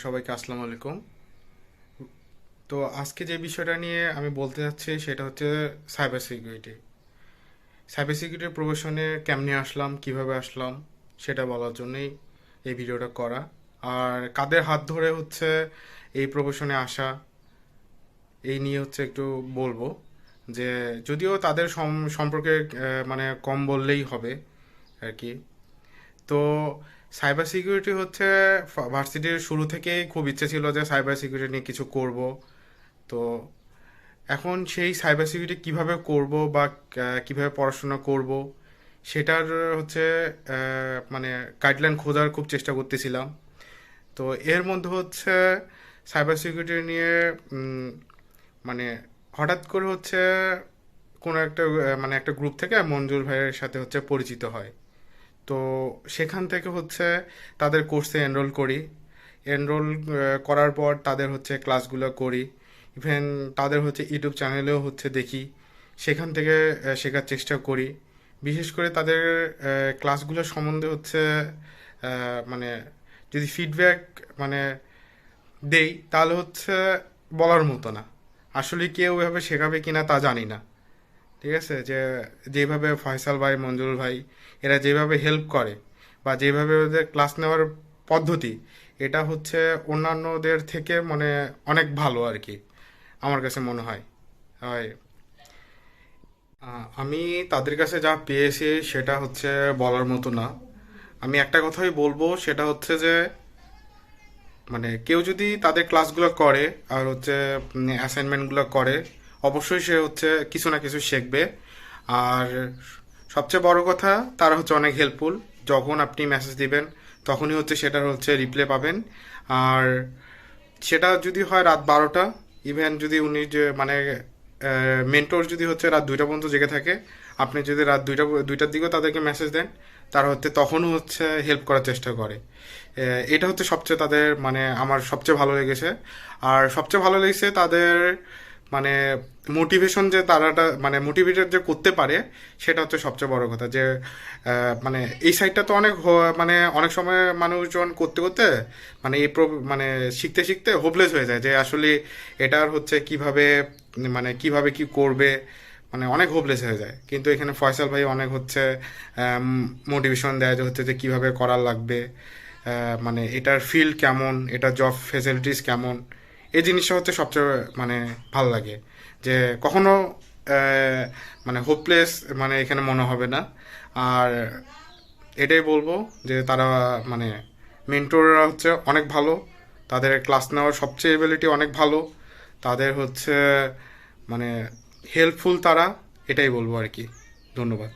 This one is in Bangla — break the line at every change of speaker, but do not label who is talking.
সবাইকে আসসালামু আলাইকুম। তো আজকে যে বিষয়টা নিয়ে আমি বলতে চাচ্ছি সেটা হচ্ছে সাইবার সিকিউরিটি। সাইবার সিকিউরিটি প্রফেশনে কেমনে আসলাম, কিভাবে আসলাম সেটা বলার জন্যই এই ভিডিওটা করা। আর কাদের হাত ধরে হচ্ছে এই প্রফেশনে আসা, এই নিয়ে হচ্ছে একটু বলবো। যে যদিও তাদের সম্পর্কে মানে কম বললেই হবে আর কি। তো সাইবার সিকিউরিটি হচ্ছে ভার্সিটির শুরু থেকেই খুব ইচ্ছে ছিল যে সাইবার সিকিউরিটি নিয়ে কিছু করব। তো এখন সেই সাইবার সিকিউরিটি কীভাবে করব বা কিভাবে পড়াশোনা করব সেটার হচ্ছে মানে গাইডলাইন খোঁজার খুব চেষ্টা করতেছিলাম। তো এর মধ্যে হচ্ছে সাইবার সিকিউরিটি নিয়ে উম, মানে হঠাৎ করে হচ্ছে কোনো একটা মানে একটা গ্রুপ থেকে মঞ্জুর ভাইয়ের সাথে হচ্ছে পরিচিত হয়। তো সেখান থেকে হচ্ছে তাদের কোর্সে এনরোল করি। এনরোল করার পর তাদের হচ্ছে ক্লাসগুলো করি। ইভেন তাদের হচ্ছে ইউটিউব চ্যানেলেও হচ্ছে দেখি, সেখান থেকে শেখার চেষ্টা করি। বিশেষ করে তাদের ক্লাসগুলো সম্বন্ধে হচ্ছে মানে যদি ফিডব্যাক মানে দেই তাহলে হচ্ছে বলার মতো না। আসলে কেউ এভাবে শেখাবে কিনা তা জানি না। ঠিক আছে, যে যেভাবে ফয়সাল ভাই, মঞ্জুর ভাই এরা যেভাবে হেল্প করে বা যেভাবে ওদের ক্লাস নেওয়ার পদ্ধতি, এটা হচ্ছে অন্যান্যদের থেকে মানে অনেক ভালো আর কি, আমার কাছে মনে হয়। হয় আমি তাদের কাছে যা পেয়েছি সেটা হচ্ছে বলার মতো না। আমি একটা কথাই বলবো, সেটা হচ্ছে যে মানে কেউ যদি তাদের ক্লাসগুলো করে আর হচ্ছে অ্যাসাইনমেন্টগুলো করে, অবশ্যই সে হচ্ছে কিছু না কিছু শিখবে। আর সবচেয়ে বড় কথা, তারা হচ্ছে অনেক হেল্পফুল। যখন আপনি মেসেজ দিবেন তখনই হচ্ছে সেটার হচ্ছে রিপ্লাই পাবেন। আর সেটা যদি হয় রাত 12টা, ইভেন যদি উনি যে মানে মেন্টর যদি হচ্ছে রাত 2টা পর্যন্ত জেগে থাকে, আপনি যদি রাত 2টার দিকেও তাদেরকে মেসেজ দেন, তারা হচ্ছে তখনও হচ্ছে হেল্প করার চেষ্টা করে। এটা হচ্ছে সবচেয়ে তাদের মানে আমার সবচেয়ে ভালো লেগেছে। আর সবচেয়ে ভালো লেগেছে তাদের মানে মোটিভেশন, যে তারাটা মানে মোটিভেটেড যে করতে পারে, সেটা হচ্ছে সবচেয়ে বড় কথা। যে মানে এই সাইডটা তো অনেক মানে অনেক সময় মানুষজন করতে করতে মানে মানে শিখতে শিখতে হোপলেস হয়ে যায়, যে আসলে এটার হচ্ছে কিভাবে মানে কিভাবে কি করবে, মানে অনেক হোপলেস হয়ে যায়। কিন্তু এখানে ফয়সাল ভাই অনেক হচ্ছে মোটিভেশন দেয় যে হচ্ছে যে কীভাবে করার লাগবে, মানে এটার ফিল্ড কেমন, এটার জব ফেসিলিটিস কেমন। এই জিনিসটা হচ্ছে সবচেয়ে মানে ভালো লাগে, যে কখনো মানে হোপলেস মানে এখানে মনে হবে না। আর এটাই বলবো যে তারা মানে মেন্টররা হচ্ছে অনেক ভালো, তাদের ক্লাস নেওয়ার সবচেয়ে এবিলিটি অনেক ভালো, তাদের হচ্ছে মানে হেল্পফুল তারা। এটাই বলবো আর কি। ধন্যবাদ।